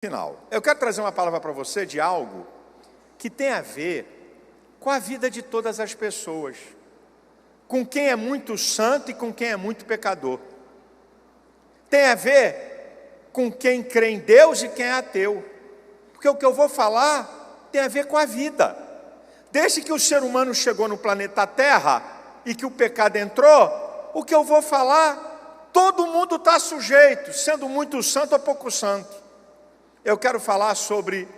Final. Eu quero trazer uma palavra para você de algo que tem a ver com a vida de todas as pessoas, com quem é muito santo e com quem é muito pecador. Tem a ver com quem crê em Deus e quem é ateu, porque o que eu vou falar tem a ver com a vida. Desde que o ser humano chegou no planeta Terra e que o pecado entrou, o que eu vou falar, todo mundo está sujeito, sendo muito santo ou pouco santo. Eu quero falar sobre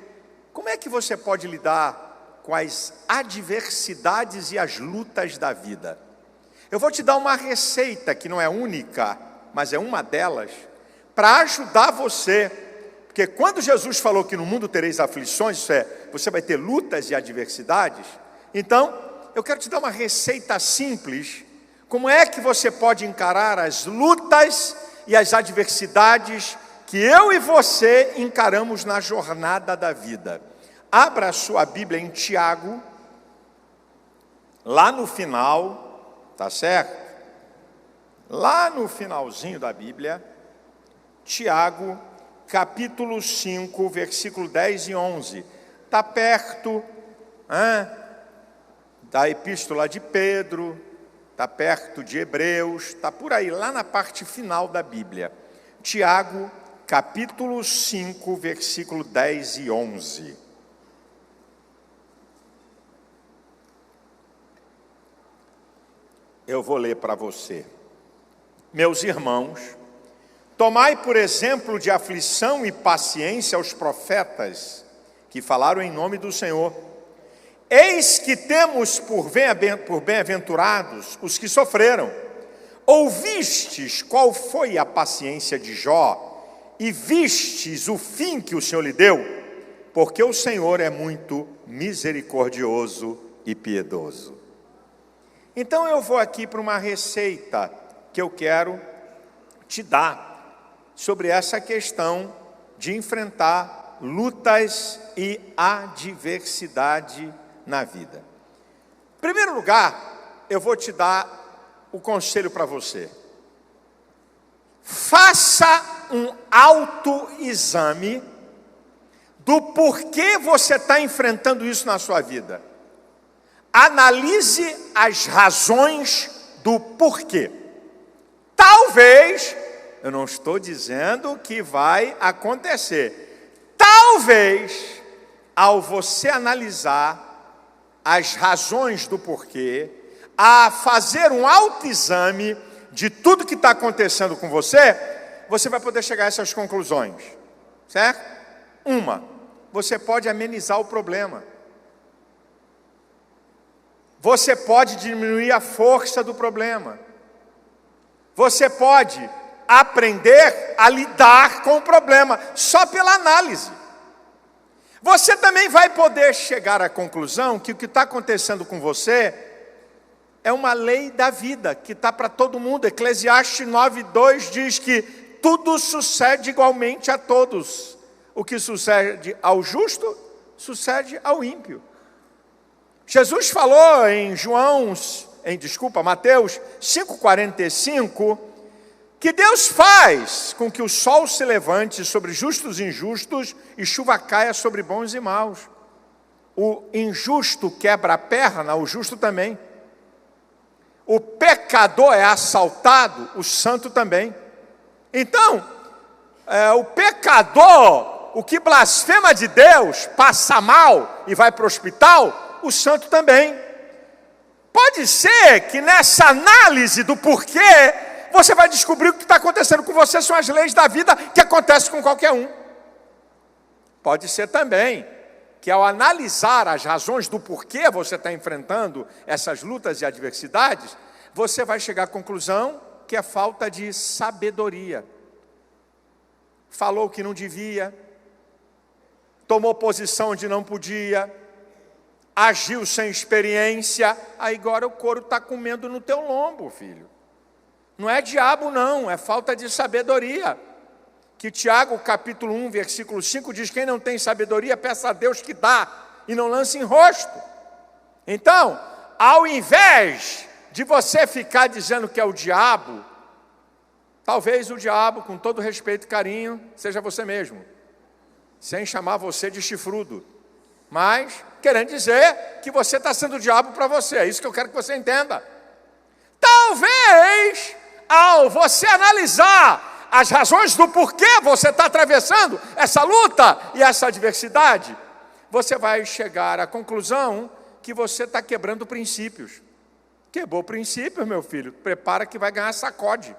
como é que você pode lidar com as adversidades e as lutas da vida. Eu vou te dar uma receita que não é única, mas é uma delas, para ajudar você. Porque quando Jesus falou que no mundo tereis aflições, isso é, você vai ter lutas e adversidades. Então, eu quero te dar uma receita simples. Como é que você pode encarar as lutas e as adversidades que eu e você encaramos na jornada da vida? Abra a sua Bíblia em Tiago, lá no final, tá certo? Lá no finalzinho da Bíblia, Tiago, capítulo 5, versículo 10 e 11. Está perto da epístola de Pedro, está perto de Hebreus, está por aí, lá na parte final da Bíblia. Tiago, capítulo 5, versículo 10 e 11. Eu vou ler para você. Meus irmãos, tomai por exemplo de aflição e paciência aos profetas que falaram em nome do Senhor. Eis que temos por bem-aventurados os que sofreram. Ouvistes qual foi a paciência de Jó, e vistes o fim que o Senhor lhe deu, porque o Senhor é muito misericordioso e piedoso. Então eu vou aqui para uma receita que eu quero te dar sobre essa questão de enfrentar lutas e adversidade na vida. Em primeiro lugar, eu vou te dar o conselho para você. Faça um autoexame do porquê você está enfrentando isso na sua vida. Analise as razões do porquê. Talvez, eu não estou dizendo que vai acontecer, talvez, ao você analisar as razões do porquê, a fazer um autoexame de tudo que está acontecendo com você, você vai poder chegar a essas conclusões, certo? Uma, você pode amenizar o problema. Você pode diminuir a força do problema. Você pode aprender a lidar com o problema, só pela análise. Você também vai poder chegar à conclusão que o que está acontecendo com você é uma lei da vida, que está para todo mundo. Eclesiastes 9:2 diz que tudo sucede igualmente a todos. O que sucede ao justo, sucede ao ímpio. Jesus falou em Mateus 5:45, que Deus faz com que o sol se levante sobre justos e injustos e chuva caia sobre bons e maus. O injusto quebra a perna, o justo também. O pecador é assaltado, o santo também. Então, o pecador, o que blasfema de Deus, passa mal e vai para o hospital, o santo também. Pode ser que nessa análise do porquê, você vai descobrir o que está acontecendo com você são as leis da vida que acontecem com qualquer um. Pode ser também que ao analisar as razões do porquê você está enfrentando essas lutas e adversidades, você vai chegar à conclusão que é falta de sabedoria. Falou que não devia, tomou posição onde não podia, agiu sem experiência, aí agora o couro está comendo no teu lombo, filho. Não é diabo não, é falta de sabedoria. Que Tiago, capítulo 1, versículo 5, diz: quem não tem sabedoria, peça a Deus que dá, e não lance em rosto. Então, ao invés de você ficar dizendo que é o diabo, talvez o diabo, com todo respeito e carinho, seja você mesmo. sem chamar você de chifrudo, mas querendo dizer que você está sendo o diabo para você. É isso que eu quero que você entenda. Talvez, ao você analisar as razões do porquê você está atravessando essa luta e essa adversidade, você vai chegar à conclusão que você está quebrando princípios. Quebrou princípios, meu filho, prepara que vai ganhar sacode.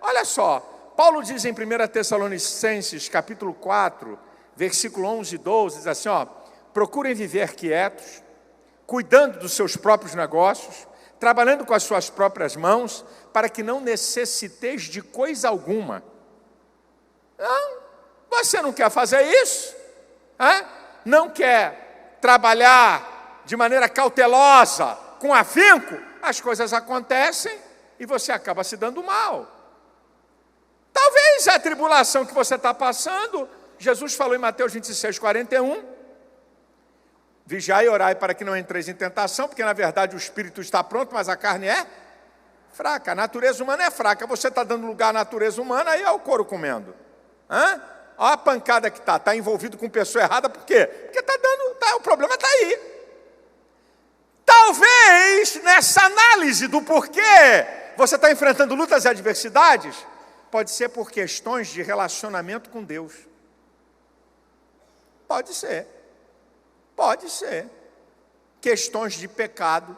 Olha só, Paulo diz em 1 Tessalonicenses, capítulo 4, versículo 11 e 12, diz assim, procurem viver quietos, cuidando dos seus próprios negócios, trabalhando com as suas próprias mãos, para que não necessiteis de coisa alguma. Não, você não quer fazer isso? Não quer trabalhar de maneira cautelosa, com afinco? As coisas acontecem e você acaba se dando mal. Talvez a tribulação que você está passando, Jesus falou em Mateus 26, 41, vigiai e orai para que não entreis em tentação, porque na verdade o espírito está pronto, mas a carne é fraca. A natureza humana é fraca. Você está dando lugar à natureza humana, aí é o couro comendo. Olha a pancada que está envolvido com pessoa errada, por quê? Porque o problema está aí. Talvez nessa análise do porquê você está enfrentando lutas e adversidades, pode ser por questões de relacionamento com Deus. Pode ser. Questões de pecado.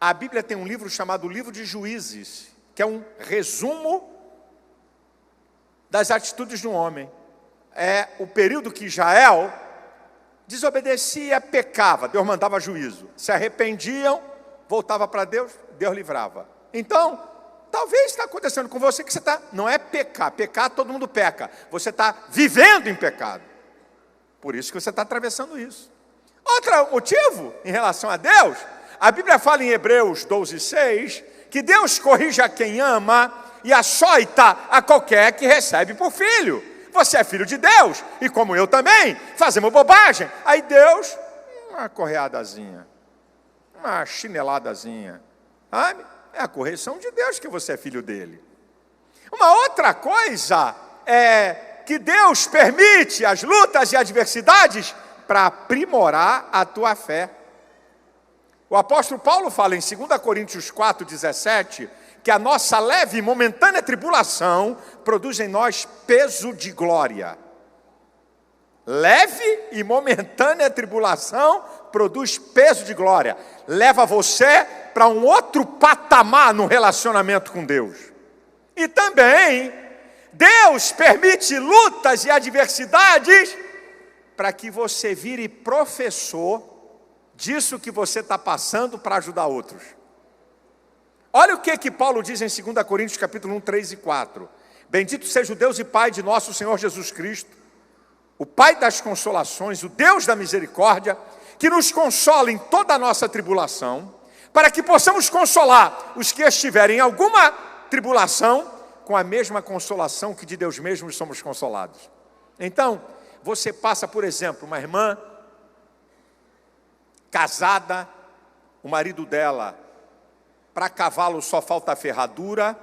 A Bíblia tem um livro chamado Livro de Juízes, que é um resumo das atitudes de um homem. É o período que Israel desobedecia, pecava, Deus mandava juízo. Se arrependiam, voltava para Deus, Deus livrava. Então, talvez está acontecendo com você que você não é pecar, todo mundo peca. Você está vivendo em pecado. Por isso que você está atravessando isso. Outro motivo em relação a Deus, a Bíblia fala em Hebreus 12:6, que Deus corrige a quem ama e açoita a qualquer que recebe por filho. Você é filho de Deus, e como eu também, fazemos bobagem. Aí Deus, uma correadazinha, uma chineladazinha, sabe? É a correção de Deus que você é filho dele. Uma outra coisa é que Deus permite as lutas e adversidades para aprimorar a tua fé. O apóstolo Paulo fala em 2 Coríntios 4:17, que a nossa leve e momentânea tribulação produz em nós peso de glória. Leve e momentânea tribulação produz peso de glória. Leva você para um outro patamar no relacionamento com Deus. E também, Deus permite lutas e adversidades para que você vire professor disso que você está passando para ajudar outros. Olha o que Paulo diz em 2 Coríntios capítulo 1, 3 e 4. Bendito seja o Deus e Pai de nosso Senhor Jesus Cristo, o Pai das consolações, o Deus da misericórdia, que nos consola em toda a nossa tribulação, para que possamos consolar os que estiverem em alguma tribulação, com a mesma consolação que de Deus mesmo somos consolados. Então, você passa, por exemplo, uma irmã casada, o marido dela, para cavalo só falta a ferradura,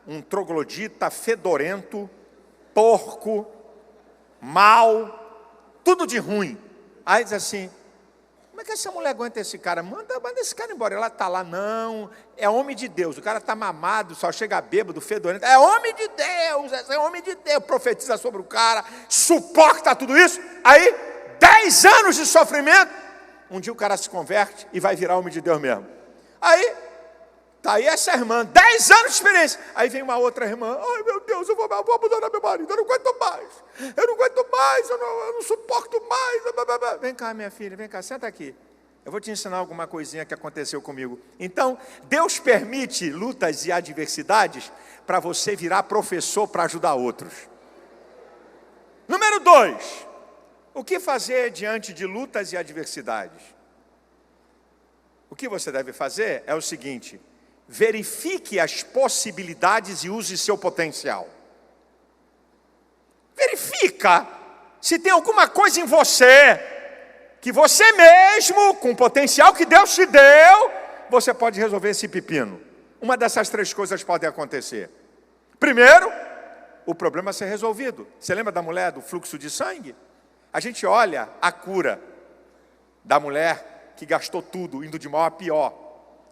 um troglodita fedorento, porco, mau, tudo de ruim. Aí diz assim, como é que essa mulher aguenta esse cara? Manda esse cara embora. Ela está lá, não, é homem de Deus. O cara está mamado, só chega bêbado, fedorento. É homem de Deus, é homem de Deus. Profetiza sobre o cara, suporta tudo isso. Aí, 10 anos de sofrimento. Um dia o cara se converte e vai virar homem de Deus mesmo. Aí, tá aí essa irmã, 10 anos de experiência. Aí vem uma outra irmã, ai meu Deus, eu vou abandonar meu marido, eu não aguento mais, eu não suporto mais. Vem cá, minha filha, vem cá, senta aqui. Eu vou te ensinar alguma coisinha que aconteceu comigo. Então, Deus permite lutas e adversidades para você virar professor para ajudar outros. Número 2. O que fazer diante de lutas e adversidades? O que você deve fazer é o seguinte: verifique as possibilidades e use seu potencial. Verifica se tem alguma coisa em você, que você mesmo, com o potencial que Deus te deu, você pode resolver esse pepino. Uma dessas 3 coisas pode acontecer. Primeiro, o problema ser resolvido. Você lembra da mulher do fluxo de sangue? A gente olha a cura da mulher que gastou tudo, indo de mal a pior.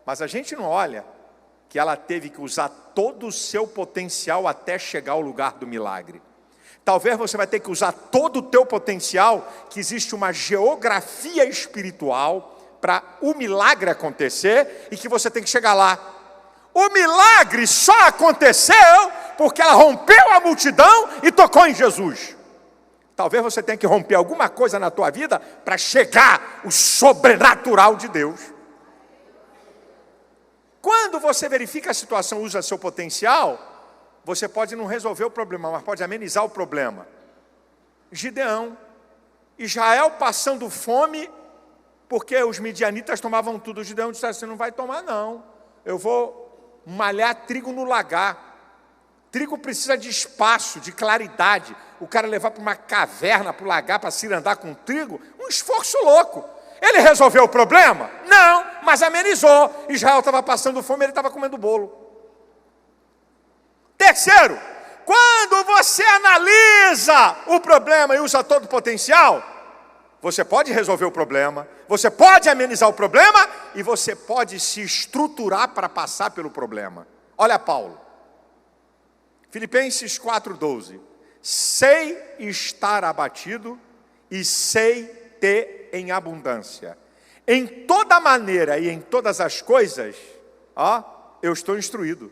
Mas a gente não olha que ela teve que usar todo o seu potencial até chegar ao lugar do milagre. Talvez você vai ter que usar todo o teu potencial, que existe uma geografia espiritual para o milagre acontecer e que você tem que chegar lá. O milagre só aconteceu porque ela rompeu a multidão e tocou em Jesus. Talvez você tenha que romper alguma coisa na tua vida para chegar o sobrenatural de Deus. Quando você verifica a situação, usa seu potencial, você pode não resolver o problema, mas pode amenizar o problema. Gideão, Israel passando fome, porque os midianitas tomavam tudo. O Gideão disse assim: não vai tomar não, eu vou malhar trigo no lagar. Trigo precisa de espaço, de claridade. O cara levar para uma caverna, para o lagar, para se andar com trigo, um esforço louco. Ele resolveu o problema? Não, mas amenizou. Israel estava passando fome, ele estava comendo bolo. Terceiro, quando você analisa o problema e usa todo o potencial, você pode resolver o problema, você pode amenizar o problema e você pode se estruturar para passar pelo problema. Olha Paulo, Filipenses 4,12. Sei estar abatido e sei ter em abundância. Em toda maneira e em todas as coisas, eu estou instruído.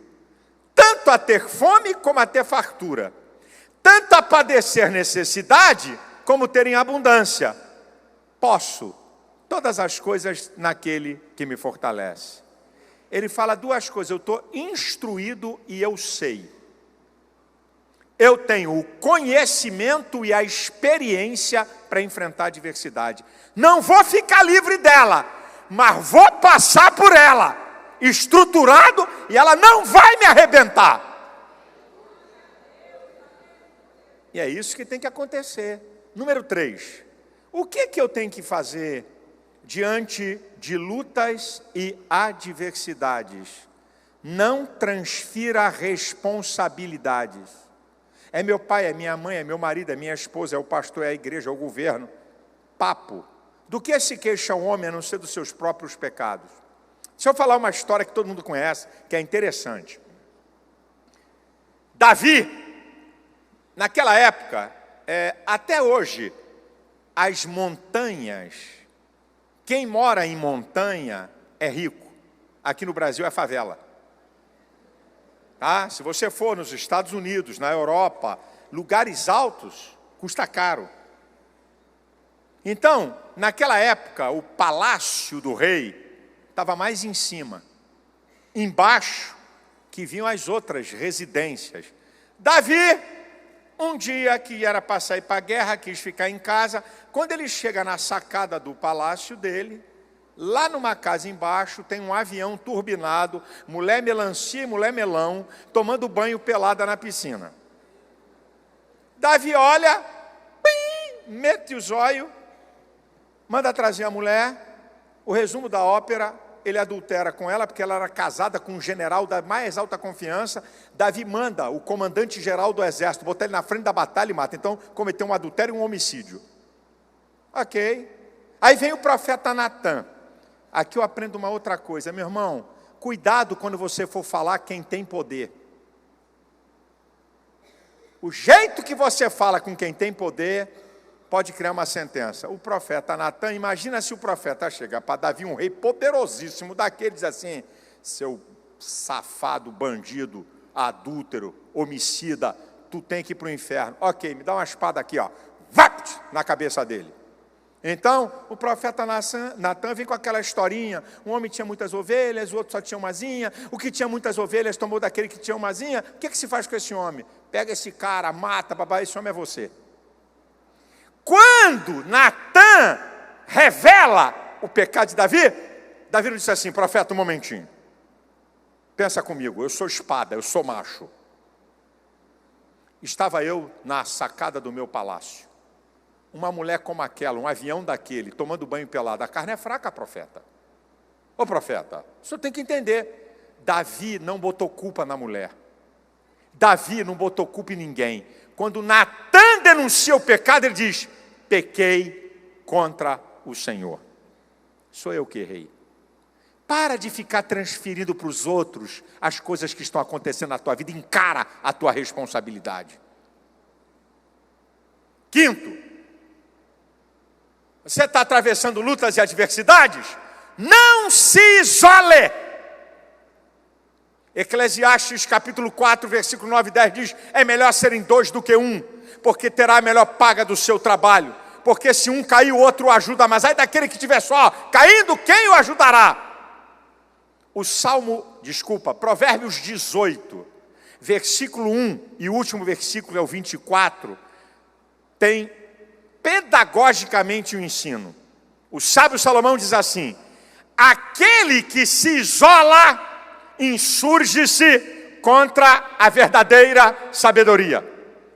Tanto a ter fome como a ter fartura. Tanto a padecer necessidade como ter em abundância. Posso todas as coisas naquele que me fortalece. Ele fala duas coisas: eu estou instruído e eu sei. Eu tenho o conhecimento e a experiência para enfrentar a adversidade. Não vou ficar livre dela, mas vou passar por ela, estruturado, e ela não vai me arrebentar. E é isso que tem que acontecer. Número 3. O que eu tenho que fazer diante de lutas e adversidades? Não transfira responsabilidades. É meu pai, é minha mãe, é meu marido, é minha esposa, é o pastor, é a igreja, é o governo. Papo. Do que se queixa o homem a não ser dos seus próprios pecados? Deixa eu falar uma história que todo mundo conhece, que é interessante. Davi, naquela época, até hoje, as montanhas, quem mora em montanha é rico. Aqui no Brasil é favela. Se você for nos Estados Unidos, na Europa, lugares altos, custa caro. Então, naquela época, o palácio do rei estava mais em cima. Embaixo, que vinham as outras residências. Davi, um dia que era para sair para a guerra, quis ficar em casa. Quando ele chega na sacada do palácio dele, lá numa casa embaixo tem um avião turbinado, mulher melancia e mulher melão, tomando banho pelada na piscina. Davi olha, mete os olhos, manda trazer a mulher. O resumo da ópera: ele adultera com ela, porque ela era casada com um general da mais alta confiança. Davi manda o comandante-geral do exército botar ele na frente da batalha e mata. Então, cometeu um adultério e um homicídio. Ok. Aí vem o profeta Natã. Aqui eu aprendo uma outra coisa, meu irmão. Cuidado quando você for falar quem tem poder. O jeito que você fala com quem tem poder pode criar uma sentença. O profeta Natã, imagina se o profeta chegar para Davi, um rei poderosíssimo daquele, diz assim: seu safado, bandido, adúltero, homicida, tu tem que ir para o inferno. Ok, me dá uma espada aqui, vapt, na cabeça dele. Então, o profeta Natã vem com aquela historinha: um homem tinha muitas ovelhas, o outro só tinha umazinha, o que tinha muitas ovelhas tomou daquele que tinha umazinha. O que se faz com esse homem? Pega esse cara, mata, babá, esse homem é você. Quando Natã revela o pecado de Davi, Davi disse assim: profeta, um momentinho, pensa comigo, eu sou espada, eu sou macho. Estava eu na sacada do meu palácio, uma mulher como aquela, um avião daquele, tomando banho pelado. A carne é fraca, profeta. Ô profeta, o senhor tem que entender, Davi não botou culpa na mulher. Davi não botou culpa em ninguém. Quando Natã denuncia o pecado, ele diz: pequei contra o Senhor. Sou eu que errei. Para de ficar transferindo para os outros as coisas que estão acontecendo na tua vida. Encara a tua responsabilidade. Quinto, você está atravessando lutas e adversidades? Não se isole. Eclesiastes capítulo 4, versículo 9 e 10 diz: é melhor serem dois do que um, porque terá a melhor paga do seu trabalho. Porque se um cair, o outro o ajuda, mas ai daquele que estiver só, caindo, quem o ajudará? Provérbios 18, versículo 1, e o último versículo é o 24, tem pedagogicamente um ensino. O sábio Salomão diz assim: aquele que se isola, insurge-se contra a verdadeira sabedoria.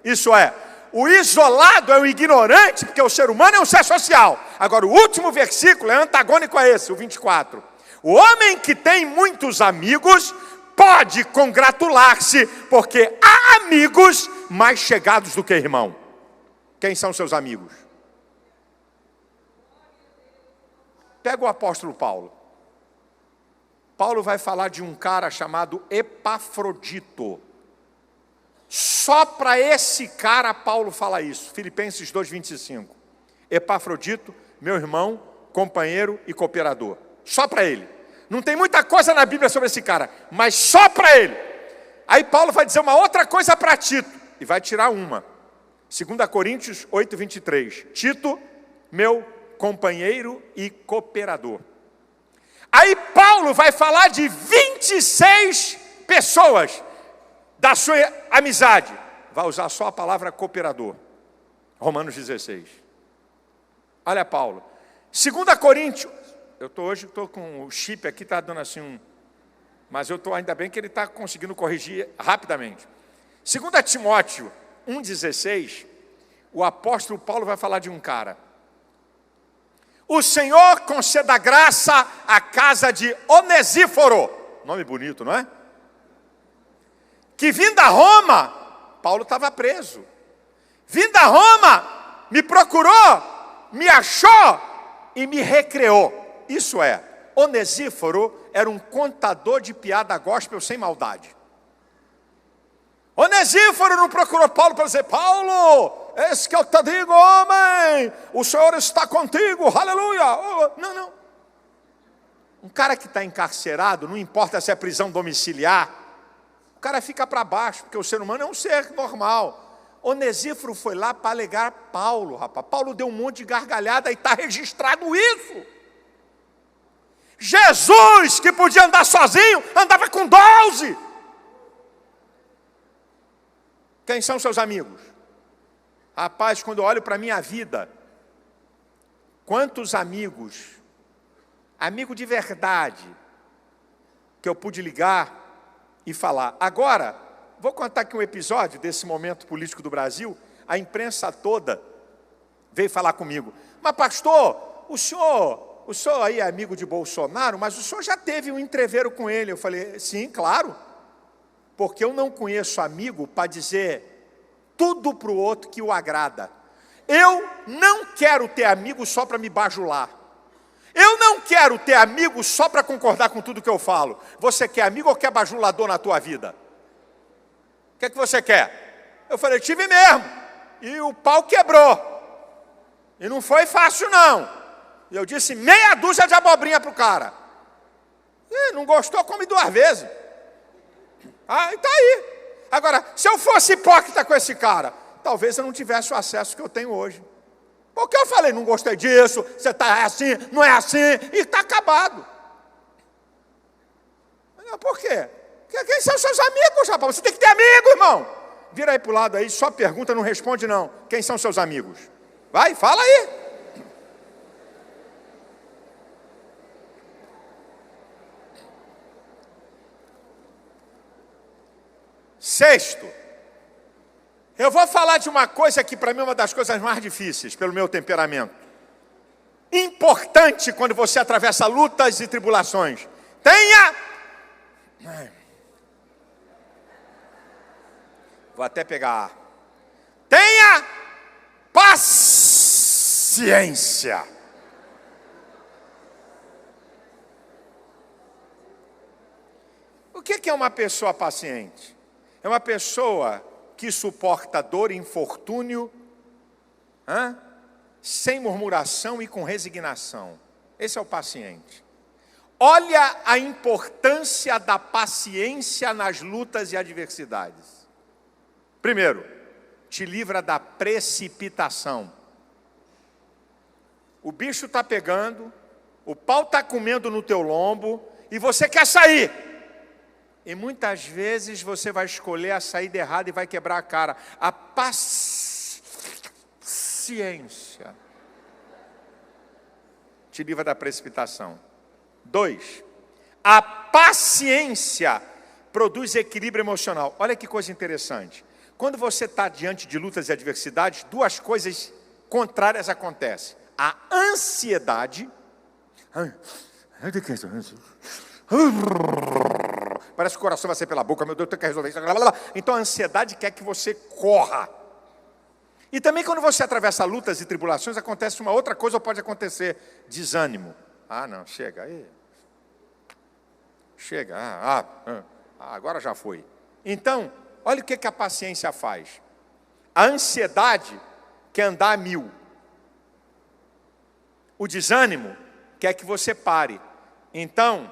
Isso é, o isolado é o ignorante, porque o ser humano é um ser social. Agora, o último versículo é antagônico a esse, o 24. O homem que tem muitos amigos pode congratular-se, porque há amigos mais chegados do que irmão. Quem são seus amigos? Pega o apóstolo Paulo. Paulo vai falar de um cara chamado Epafrodito. Só para esse cara Paulo fala isso. Filipenses 2:25. Epafrodito, meu irmão, companheiro e cooperador. Só para ele. Não tem muita coisa na Bíblia sobre esse cara, mas só para ele. Aí Paulo vai dizer uma outra coisa para Tito, e vai tirar uma. 2 Coríntios 8:23. Tito, meu companheiro e cooperador. Aí Paulo vai falar de 26 pessoas da sua amizade. Vai usar só a palavra cooperador. Romanos 16. Olha Paulo. 2 Coríntios. Hoje estou com o chip aqui, está dando assim um... Mas eu estou, ainda bem que ele está conseguindo corrigir rapidamente. 2 Timóteo 1,16, o apóstolo Paulo vai falar de um cara. O Senhor conceda graça à casa de Onesíforo. Nome bonito, não é? Que vindo a Roma, Paulo estava preso. Vindo a Roma, me procurou, me achou e me recreou. Isso é, Onesíforo era um contador de piada gospel sem maldade. Onesíforo não procurou Paulo para dizer: Paulo, esse que eu te digo, homem, o Senhor está contigo, aleluia. Não. Um cara que está encarcerado, não importa se é prisão domiciliar, o cara fica para baixo, porque o ser humano é um ser normal. Onesíforo foi lá para alegar Paulo, rapaz. Paulo deu um monte de gargalhada e está registrado isso. Jesus, que podia andar sozinho, andava com 12. Quem são seus amigos? Rapaz, quando eu olho para a minha vida, quantos amigos, amigo de verdade, que eu pude ligar e falar. Agora, vou contar aqui um episódio desse momento político do Brasil. A imprensa toda veio falar comigo: mas pastor, o senhor aí é amigo de Bolsonaro, mas o senhor já teve um entrevero com ele. Eu falei: sim, claro, porque eu não conheço amigo para dizer tudo para o outro que o agrada. Eu não quero ter amigo só para me bajular. Eu não quero ter amigo só para concordar com tudo que eu falo. Você quer amigo ou quer bajulador na tua vida? O que é que você quer? Eu falei: tive mesmo, e o pau quebrou, e não foi fácil não. E eu disse meia dúzia de abobrinha para o cara. Não gostou, come 2 vezes. E está aí. Agora, se eu fosse hipócrita com esse cara, talvez eu não tivesse o acesso que eu tenho hoje. Porque eu falei: não gostei disso, você está assim, não é assim, e está acabado. Por quê? Porque quem são seus amigos, rapaz? Você tem que ter amigo, irmão. Vira aí para o lado aí, só pergunta, não responde não. Quem são seus amigos? Vai, fala aí. Sexto, eu vou falar de uma coisa que para mim é uma das coisas mais difíceis, pelo meu temperamento. Importante quando você atravessa lutas e tribulações. Tenha Vou até pegar. Tenha paciência. O que é uma pessoa paciente? É uma pessoa que suporta dor e infortúnio, sem murmuração e com resignação. Esse é o paciente. Olha a importância da paciência nas lutas e adversidades. Primeiro, te livra da precipitação. O bicho está pegando, o pau está comendo no teu lombo e você quer sair. E muitas vezes você vai escolher a saída errada e vai quebrar a cara. A paciência te livra da precipitação. 2, a paciência produz equilíbrio emocional. Olha que coisa interessante. Quando você está diante de lutas e adversidades, duas coisas contrárias acontecem. A ansiedade. Parece que o coração vai sair pela boca. Meu Deus, eu tenho que resolver isso. Então a ansiedade quer que você corra. E também quando você atravessa lutas e tribulações, acontece uma outra coisa, ou pode acontecer desânimo. Ah, não, chega aí. Chega, agora já foi. Então, olha o que a paciência faz. A ansiedade quer andar a 1000. O desânimo quer que você pare. Então,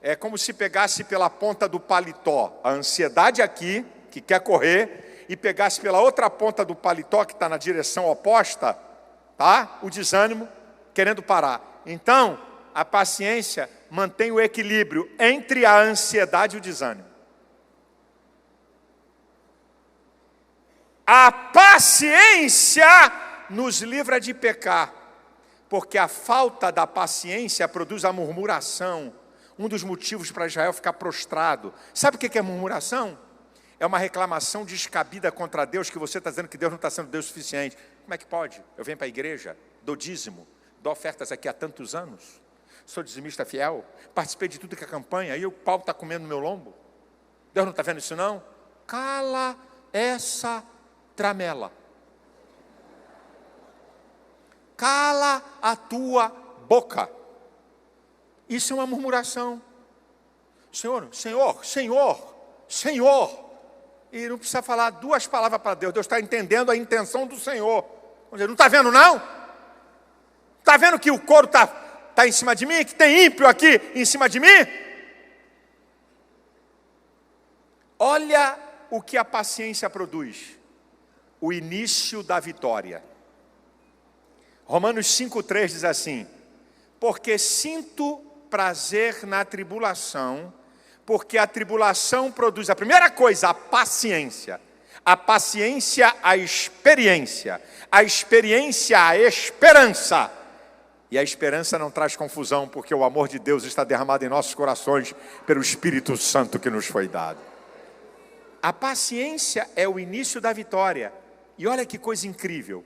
é como se pegasse pela ponta do paletó a ansiedade aqui, que quer correr, e pegasse pela outra ponta do paletó, que está na direção oposta, tá? O desânimo, querendo parar. Então, a paciência mantém o equilíbrio entre a ansiedade e o desânimo. A paciência nos livra de pecar, porque a falta da paciência produz a murmuração. Um dos motivos para Israel ficar prostrado. Sabe o que é murmuração? É uma reclamação descabida contra Deus, que você está dizendo que Deus não está sendo Deus suficiente. Como é que pode? Eu venho para a igreja, dou dízimo, dou ofertas aqui há tantos anos, sou dizimista fiel, participei de tudo que é campanha, e o pau está comendo no meu lombo. Deus não está vendo isso não? Cala essa tramela. Cala a tua boca. Isso é uma murmuração. Senhor, Senhor, Senhor, Senhor. E não precisa falar duas palavras para Deus. Deus está entendendo a intenção do Senhor. Não está vendo não? Está vendo que o couro está em cima de mim? Que tem ímpio aqui em cima de mim? Olha o que a paciência produz. O início da vitória. Romanos 5,3 diz assim: porque sinto prazer na tribulação, porque a tribulação produz, a primeira coisa, a paciência, a experiência, a esperança, e a esperança não traz confusão, porque o amor de Deus está derramado em nossos corações, pelo Espírito Santo que nos foi dado. A paciência é o início da vitória, e olha que coisa incrível,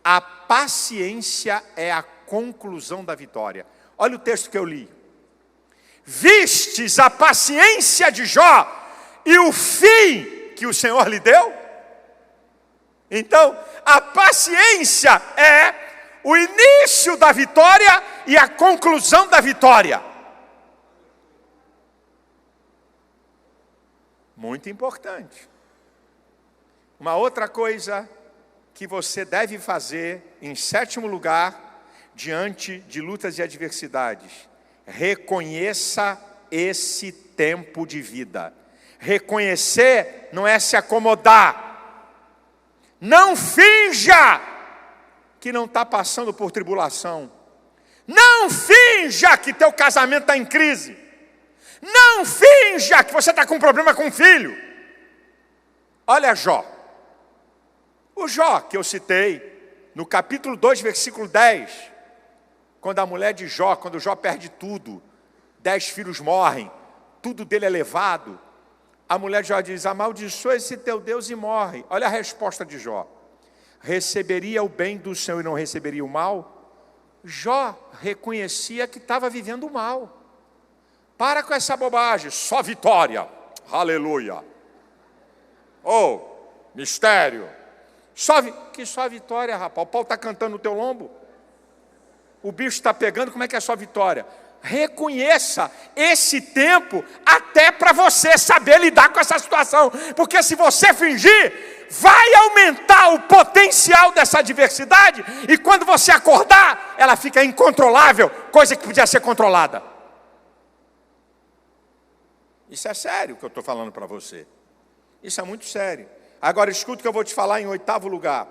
a paciência é a conclusão da vitória. Olha o texto que eu li. Vistes a paciência de Jó e o fim que o Senhor lhe deu? Então, a paciência é o início da vitória e a conclusão da vitória. Muito importante. Uma outra coisa que você deve fazer, em 7º lugar, diante de lutas e adversidades, reconheça esse tempo de vida. Reconhecer não é se acomodar. Não finja que não está passando por tribulação. Não finja que teu casamento está em crise. Não finja que você está com problema com o filho. Olha Jó. O Jó que eu citei, no capítulo 2, versículo 10, quando a mulher de Jó, quando Jó perde tudo, 10 filhos morrem, tudo dele é levado, a mulher de Jó diz: amaldiçoa esse teu Deus e morre. Olha a resposta de Jó: receberia o bem do Senhor e não receberia o mal? Jó reconhecia que estava vivendo o mal. Para com essa bobagem, só vitória, aleluia. Oh, mistério. Que só vitória, rapaz. O pau está cantando no teu lombo. O bicho está pegando, como é que é só vitória? Reconheça esse tempo até para você saber lidar com essa situação. Porque se você fingir, vai aumentar o potencial dessa adversidade. E quando você acordar, ela fica incontrolável, coisa que podia ser controlada. Isso é sério o que eu estou falando para você. Isso é muito sério. Agora escuta o que eu vou te falar em 8º lugar.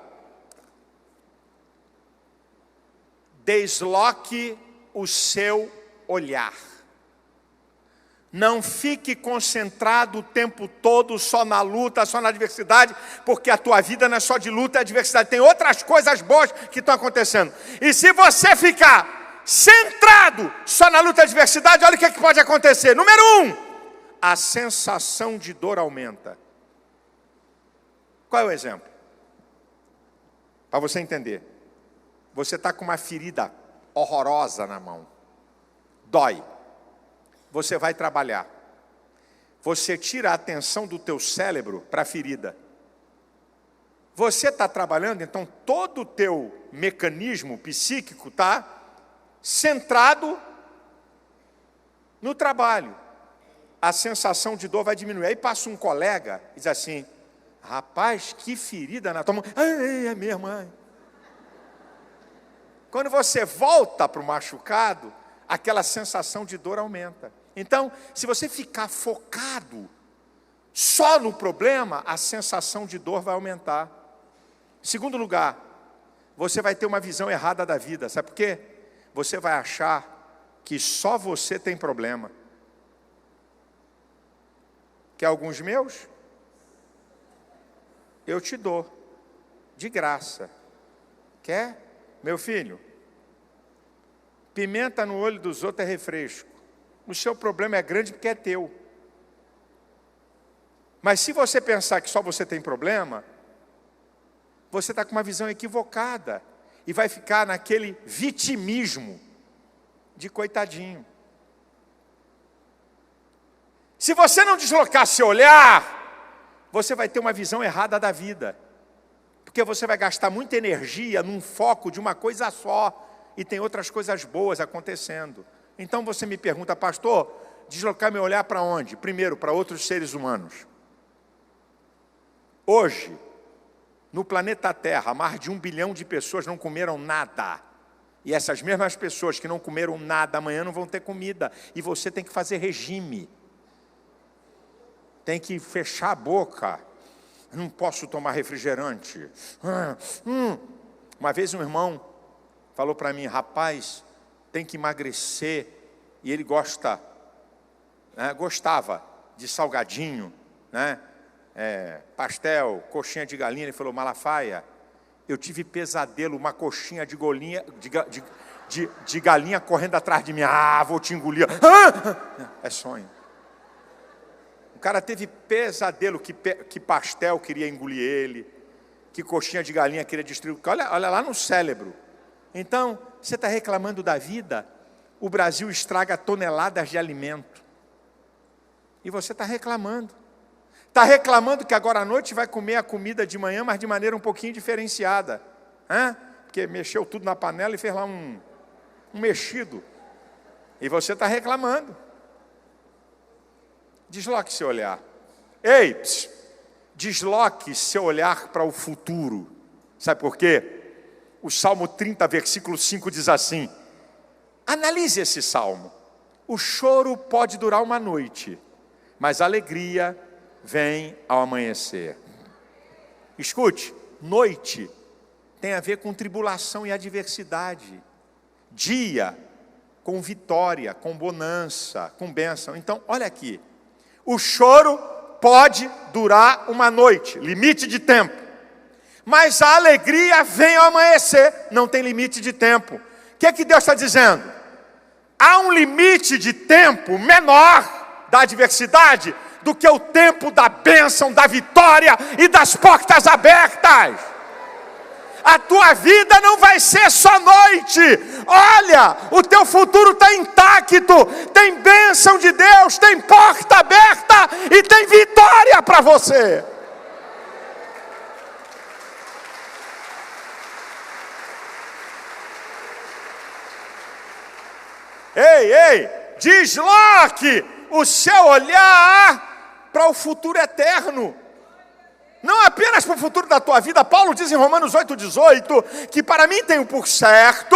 Desloque o seu olhar. Não fique concentrado o tempo todo só na luta, só na adversidade, porque a tua vida não é só de luta e adversidade. Tem outras coisas boas que estão acontecendo. E se você ficar centrado só na luta e adversidade, olha o que pode acontecer. Número 1, a sensação de dor aumenta. Qual é o exemplo? Para você entender. Você está com uma ferida horrorosa na mão. Dói. Você vai trabalhar. Você tira a atenção do teu cérebro para a ferida. Você está trabalhando, então todo o teu mecanismo psíquico está centrado no trabalho. A sensação de dor vai diminuir. Aí passa um colega e diz assim: rapaz, que ferida na tua mão. É mesmo, mãe. Quando você volta para o machucado, aquela sensação de dor aumenta. Então, se você ficar focado só no problema, a sensação de dor vai aumentar. Em segundo lugar, você vai ter uma visão errada da vida. Sabe por quê? Você vai achar que só você tem problema. Quer alguns meus? Eu te dou, de graça. Quer? Meu filho, pimenta no olho dos outros é refresco. O seu problema é grande porque é teu. Mas se você pensar que só você tem problema, você está com uma visão equivocada e vai ficar naquele vitimismo de coitadinho. Se você não deslocar seu olhar, você vai ter uma visão errada da vida. Porque você vai gastar muita energia num foco de uma coisa só. E tem outras coisas boas acontecendo. Então você me pergunta: pastor, deslocar meu olhar para onde? Primeiro, para outros seres humanos. Hoje, no planeta Terra, mais de 1 bilhão de pessoas não comeram nada. E essas mesmas pessoas que não comeram nada, amanhã não vão ter comida. E você tem que fazer regime. Tem que fechar a boca. Não posso tomar refrigerante. Uma vez um irmão falou para mim: rapaz, tem que emagrecer. E ele gostava de salgadinho, né? Pastel, coxinha de galinha. Ele falou: Malafaia, eu tive pesadelo, uma coxinha de galinha correndo atrás de mim. Vou te engolir. É sonho. O cara teve pesadelo que pastel queria engolir ele, que coxinha de galinha queria destruir. Olha lá no cérebro. Então, você está reclamando da vida? O Brasil estraga toneladas de alimento. E você está reclamando. Está reclamando que agora à noite vai comer a comida de manhã, mas de maneira um pouquinho diferenciada. Porque mexeu tudo na panela e fez lá um mexido. E você está reclamando. Desloque seu olhar. Ei, desloque seu olhar para o futuro. Sabe por quê? O Salmo 30, versículo 5 diz assim: analise esse salmo. O choro pode durar uma noite, mas a alegria vem ao amanhecer. Escute, noite tem a ver com tribulação e adversidade. Dia com vitória, com bonança, com bênção. Então, olha aqui. O choro pode durar uma noite, limite de tempo. Mas a alegria vem ao amanhecer, não tem limite de tempo. O que Deus está dizendo? Há um limite de tempo menor da adversidade do que o tempo da bênção, da vitória e das portas abertas. A tua vida não vai ser só noite. Olha, o teu futuro está intacto. Tem bênção de Deus, tem porta aberta e tem vitória para você. Ei, desloque o seu olhar para o futuro eterno. Não apenas para o futuro da tua vida. Paulo diz em Romanos 8,18 que para mim tenho por certo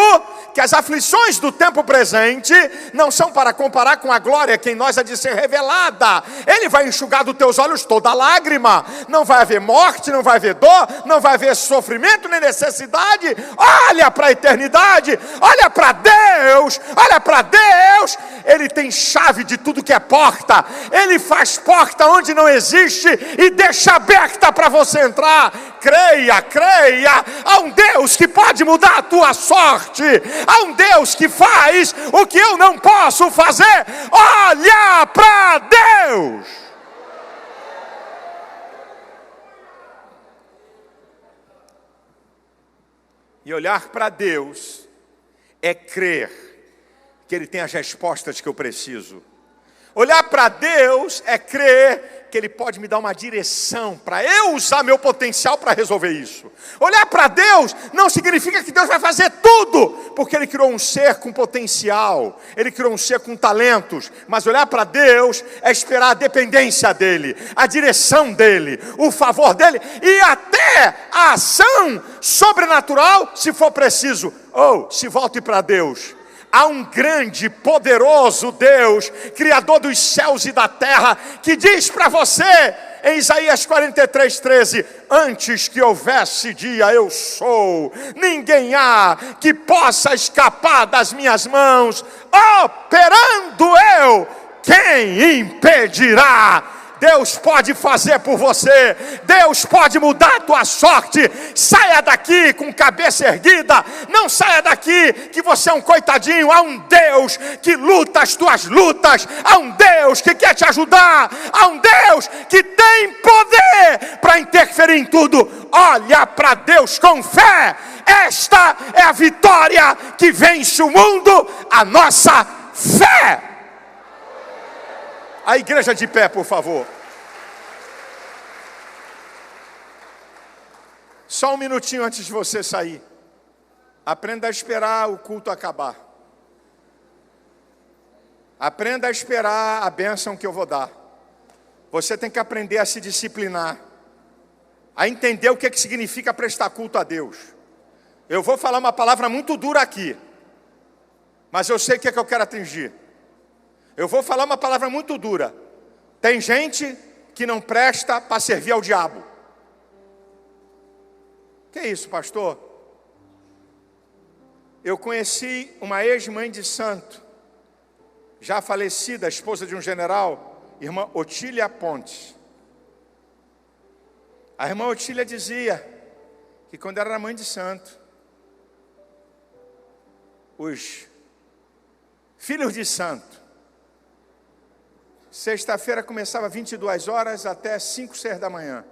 que as aflições do tempo presente não são para comparar com a glória que em nós há de ser revelada. Ele vai enxugar dos teus olhos toda lágrima. Não vai haver morte, não vai haver dor, não vai haver sofrimento nem necessidade. Olha para a eternidade, olha para Deus, olha para Deus. Ele tem chave de tudo que é porta. Ele faz porta onde não existe e deixa aberta para você entrar. Creia, há um Deus que pode mudar a tua sorte, há um Deus que faz o que eu não posso fazer. Olha para Deus. E olhar para Deus é crer que Ele tem as respostas que eu preciso. Olhar para Deus é crer que Ele pode me dar uma direção para eu usar meu potencial para resolver isso. Olhar para Deus não significa que Deus vai fazer tudo, porque Ele criou um ser com potencial, Ele criou um ser com talentos. Mas olhar para Deus é esperar a dependência dEle, a direção dEle, o favor dEle e até a ação sobrenatural, se for preciso. Se volte para Deus. Há um grande, poderoso Deus, Criador dos céus e da terra, que diz para você, em Isaías 43:13, antes que houvesse dia eu sou, ninguém há que possa escapar das minhas mãos, operando eu, quem impedirá? Deus pode fazer por você, Deus pode mudar a tua sorte. Saia daqui com cabeça erguida, não saia daqui que você é um coitadinho. Há um Deus que luta as tuas lutas, há um Deus que quer te ajudar, há um Deus que tem poder para interferir em tudo. Olha para Deus com fé, esta é a vitória que vence o mundo, a nossa fé. A igreja de pé, por favor. Só um minutinho antes de você sair. Aprenda a esperar o culto acabar. Aprenda a esperar a bênção que eu vou dar. Você tem que aprender a se disciplinar, a entender o que significa prestar culto a Deus. Eu vou falar uma palavra muito dura aqui, mas eu sei o que eu quero atingir. Eu vou falar uma palavra muito dura. Tem gente que não presta para servir ao diabo. Que é isso, pastor? Eu conheci uma ex-mãe de santo, já falecida, esposa de um general, irmã Otília Pontes. A irmã Otília dizia que quando era mãe de santo, os filhos de santo, sexta-feira começava 22 horas até 5, 6 da manhã.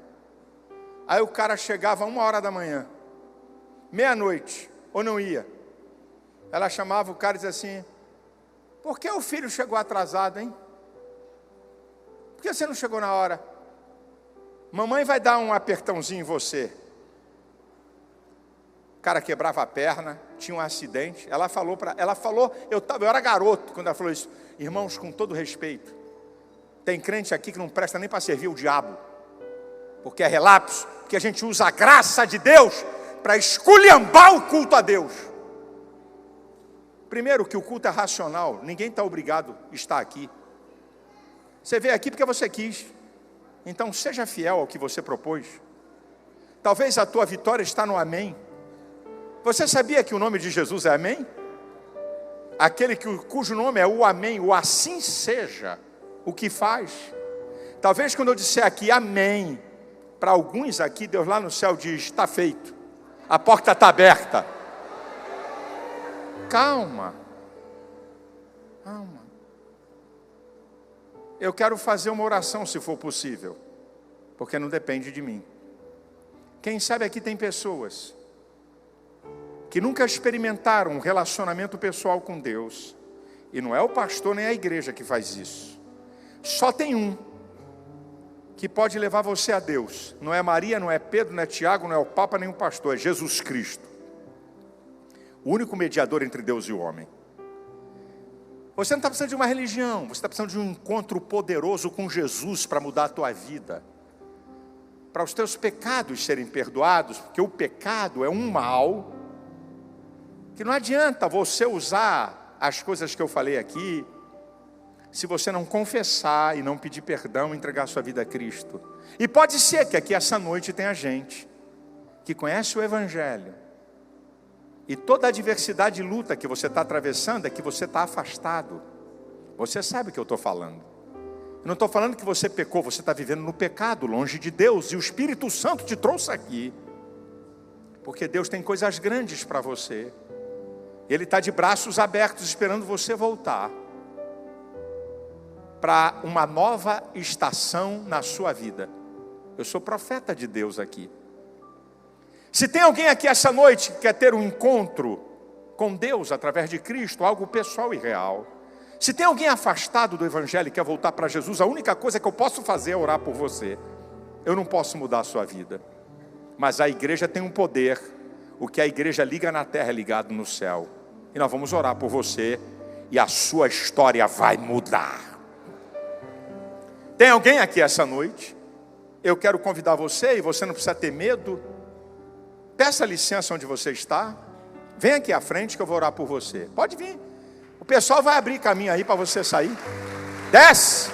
Aí o cara chegava 1 hora da manhã, meia-noite, ou não ia. Ela chamava o cara e dizia assim: por que o filho chegou atrasado, hein? Por que você não chegou na hora? Mamãe vai dar um apertãozinho em você. O cara quebrava a perna, tinha um acidente. Ela falou, eu era garoto quando ela falou isso. Irmãos, com todo respeito, tem crente aqui que não presta nem para servir o diabo, porque é relapso, porque a gente usa a graça de Deus para esculhambar o culto a Deus. Primeiro, que o culto é racional, ninguém está obrigado a estar aqui. Você veio aqui porque você quis, então seja fiel ao que você propôs. Talvez a tua vitória está no amém. Você sabia que o nome de Jesus é amém? Aquele cujo nome é o amém, o assim seja, o que faz. Talvez quando eu disser aqui amém, para alguns aqui, Deus lá no céu diz: está feito, a porta está aberta. Calma. Eu quero fazer uma oração se for possível, porque não depende de mim. Quem sabe aqui tem pessoas que nunca experimentaram um relacionamento pessoal com Deus, e não é o pastor nem a igreja que faz isso. Só tem um que pode levar você a Deus. Não é Maria, não é Pedro, não é Tiago, não é o Papa, nem o pastor, é Jesus Cristo, o único mediador entre Deus e o homem. Você não está precisando de uma religião, você está precisando de um encontro poderoso com Jesus para mudar a tua vida. Para os teus pecados serem perdoados, porque o pecado é um mal que não adianta você usar as coisas que eu falei aqui, se você não confessar e não pedir perdão, entregar sua vida a Cristo. E pode ser que aqui essa noite tenha gente que conhece o Evangelho, e toda a adversidade e luta que você está atravessando é que você está afastado. Você sabe o que eu estou falando. Eu não estou falando que você pecou, você está vivendo no pecado, longe de Deus, e o Espírito Santo te trouxe aqui, porque Deus tem coisas grandes para você. Ele está de braços abertos esperando você voltar para uma nova estação na sua vida. Eu sou profeta de Deus aqui. Se tem alguém aqui essa noite que quer ter um encontro com Deus através de Cristo, algo pessoal e real. Se tem alguém afastado do Evangelho e quer voltar para Jesus, a única coisa que eu posso fazer é orar por você. Eu não posso mudar a sua vida, mas a igreja tem um poder. O que a igreja liga na terra é ligado no céu. E nós vamos orar por você e a sua história vai mudar. Tem alguém aqui essa noite? Eu quero convidar você, e você não precisa ter medo. Peça licença onde você está. Vem aqui à frente que eu vou orar por você. Pode vir. O pessoal vai abrir caminho aí para você sair. Desce.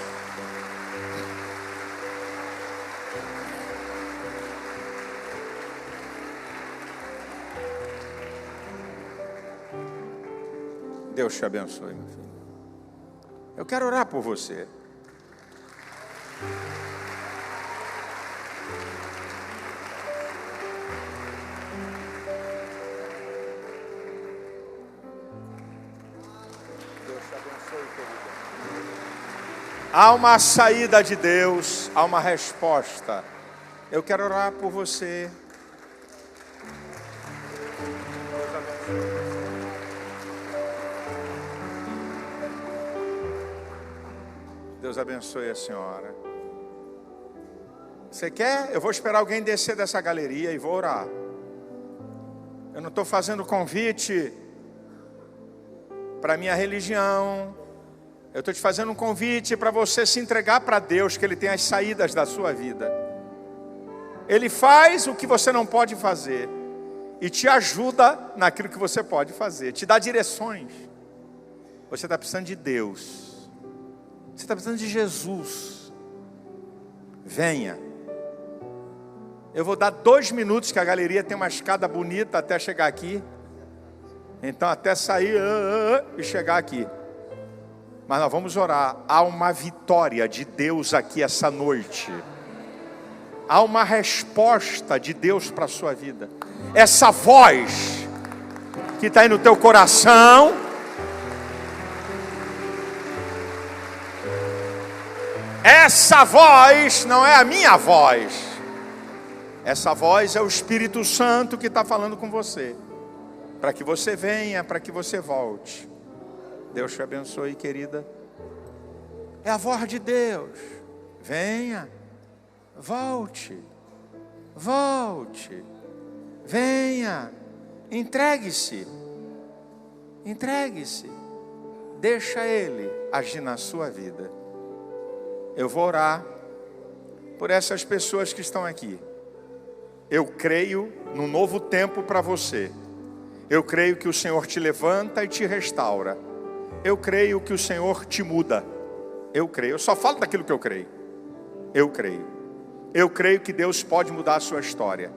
Deus te abençoe, meu filho. Eu quero orar por você. Há uma saída de Deus, há uma resposta. Eu quero orar por você. Deus abençoe a senhora. Você quer? Eu vou esperar alguém descer dessa galeria e vou orar. Eu não estou fazendo convite para minha religião. Eu estou te fazendo um convite para você se entregar para Deus, que Ele tem as saídas da sua vida. Ele faz o que você não pode fazer e te ajuda naquilo que você pode fazer, te dá direções. Você está precisando de Deus, você está precisando de Jesus. Venha. Eu vou dar 2 minutos, que a galeria tem uma escada bonita até chegar aqui. Então até sair e chegar aqui. Mas nós vamos orar. Há uma vitória de Deus aqui essa noite. Há uma resposta de Deus para a sua vida. Essa voz que está aí no teu coração, essa voz não é a minha voz. Essa voz é o Espírito Santo que está falando com você. Para que você venha, para que você volte. Deus te abençoe, querida. É a voz de Deus. Venha, volte, volte, venha, entregue-se, entregue-se. Deixa Ele agir na sua vida. Eu vou orar por essas pessoas que estão aqui. Eu creio num novo tempo para você. Eu creio que o Senhor te levanta e te restaura. Eu creio que o Senhor te muda. Eu creio. Eu só falo daquilo que eu creio. Eu creio. Eu creio que Deus pode mudar a sua história.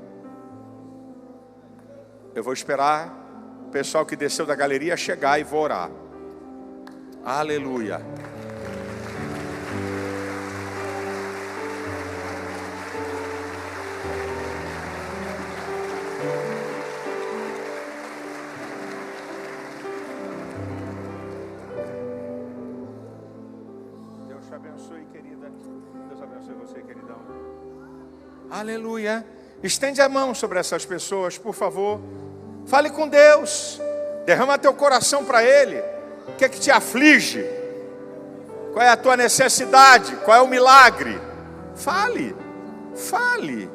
Eu vou esperar o pessoal que desceu da galeria chegar e vou orar. Aleluia. Aleluia. Estende a mão sobre essas pessoas, por favor. Fale com Deus. Derrama teu coração para Ele. O que é que te aflige? Qual é a tua necessidade? Qual é o milagre? Fale. Fale.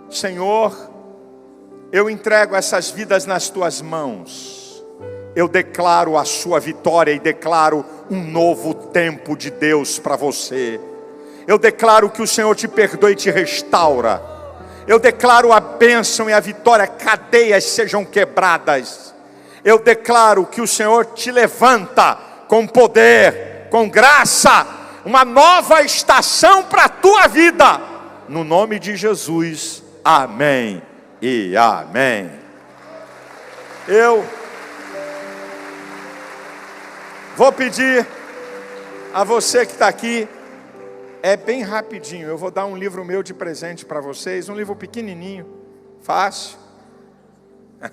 Senhor, eu entrego essas vidas nas tuas mãos. eu declaro a sua vitória e declaro um novo tempo de Deus para você. Eu declaro que o Senhor te perdoe e te restaura. Eu declaro a bênção e a vitória, cadeias sejam quebradas. Eu declaro que o Senhor te levanta com poder, com graça, uma nova estação para a tua vida. No nome de Jesus, amém e amém. Eu vou pedir a você que está aqui, é bem rapidinho, eu vou dar um livro meu de presente para vocês, um livro pequenininho, fácil.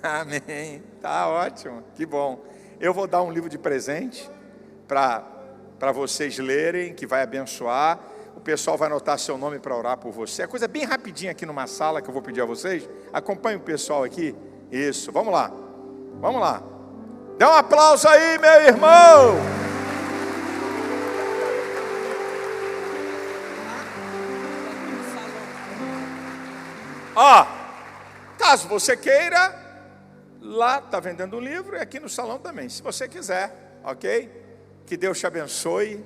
Amém, tá ótimo, que bom. Eu vou dar um livro de presente para vocês lerem, que vai abençoar. O pessoal vai anotar seu nome para orar por você. É coisa bem rapidinha aqui numa sala que eu vou pedir a vocês. Acompanhe o pessoal aqui. Isso, vamos lá. Vamos lá. Dê um aplauso aí, meu irmão. Ó, caso você queira, lá está vendendo um livro e aqui no salão também, se você quiser, ok? Que Deus te abençoe.